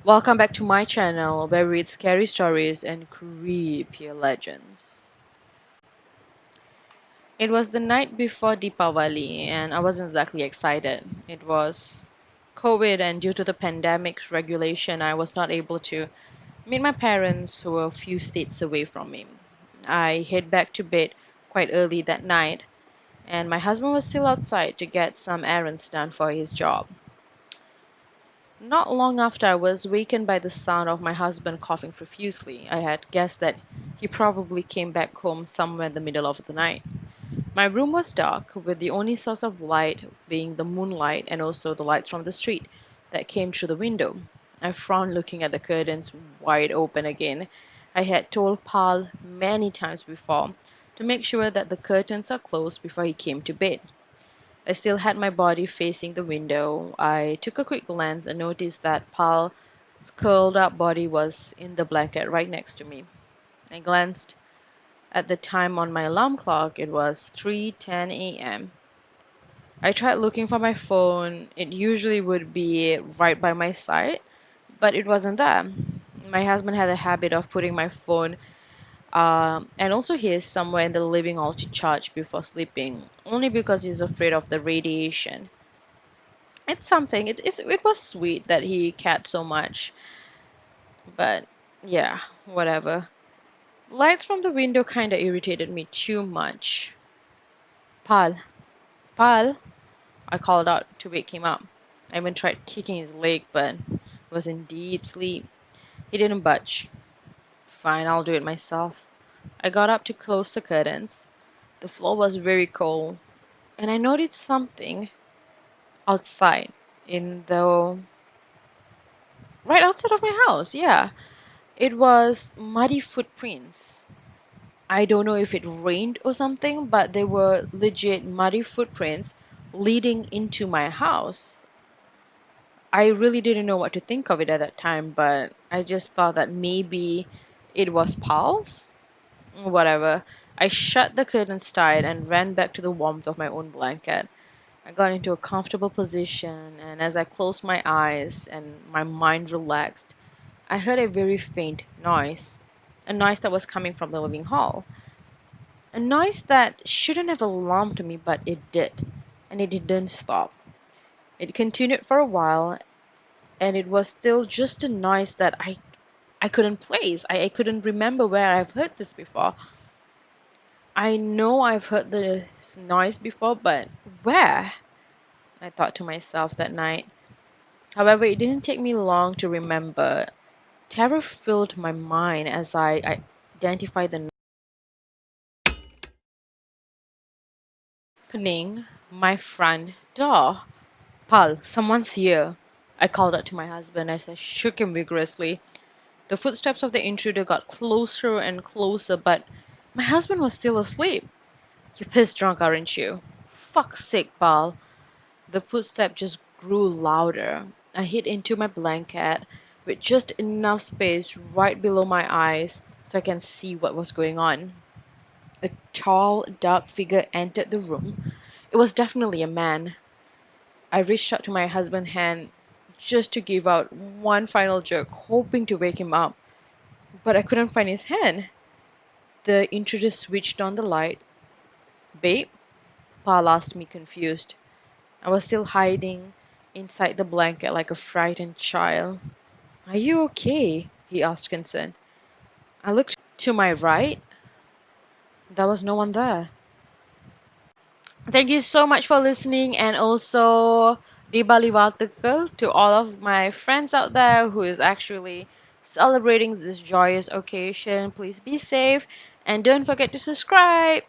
Welcome back to my channel where we read scary stories and creepy legends. It was the night before Deepavali and I wasn't exactly excited. It was COVID and due to the pandemic's regulation, I was not able to meet my parents who were a few states away from me. I hid back to bed quite early that night and my husband was still outside to get some errands done for his job. Not long after I was wakened by the sound of my husband coughing profusely. I had guessed that he probably came back home somewhere in the middle of the night. My room was dark, with the only source of light being the moonlight and also the lights from the street that came through the window. I frowned looking at the curtains wide open again. I had told Paul many times before to make sure that the curtains are closed before he came to bed. I still had my body facing the window. I took a quick glance and noticed that Paul's curled up body was in the blanket right next to me. I glanced at the time on my alarm clock. It was 3:10 a.m. I tried looking for my phone. It usually would be right by my side, but it wasn't there. My husband had a habit of putting my phone and also his somewhere in the living hall to charge before sleeping, only because he's afraid of the radiation. It's something. It was sweet that he cared so much, but yeah, whatever. Lights from the window kind of irritated me too much. Pal, Pal, I called out to wake him up. I even tried kicking his leg, but was in deep sleep. He didn't budge. Fine, I'll do it myself. I got up to close the curtains. The floor was very cold, and I noticed something outside in the right outside of my house. Yeah, it was muddy footprints. I don't know if it rained or something, but they were legit muddy footprints leading into my house. I really didn't know what to think of it at that time, but I just thought that maybe it was Paul's. Whatever. I shut the curtains tight and ran back to the warmth of my own blanket. I got into a comfortable position, and as I closed my eyes and my mind relaxed, I heard a very faint noise, a noise that was coming from the living hall. A noise that shouldn't have alarmed me, but it did. And it didn't stop. It continued for a while, and it was still just a noise that I couldn't place. I couldn't remember where I've heard this before. I know I've heard this noise before, but where? I thought to myself that night. However, it didn't take me long to remember. Terror filled my mind as I identified the opening my front door. Pal, someone's here. I called out to my husband as I shook him vigorously. The footsteps of the intruder got closer and closer, but my husband was still asleep. You pissed drunk, aren't you? Fuck's sake, Pal. The footstep just grew louder. I hid into my blanket with just enough space right below my eyes so I can see what was going on. A tall, dark figure entered the room. It was definitely a man. I reached out to my husband's hand just to give out one final jerk, hoping to wake him up, but I couldn't find his hand. The intruder switched on the light. Babe? Paul asked me, confused. I was still hiding inside the blanket like a frightened child. Are you okay? He asked, concerned. I looked to my right. There was no one there. Thank you so much for listening, and also Deepavali Eve to all of my friends out there who is actually celebrating this joyous occasion. Please be safe and don't forget to subscribe.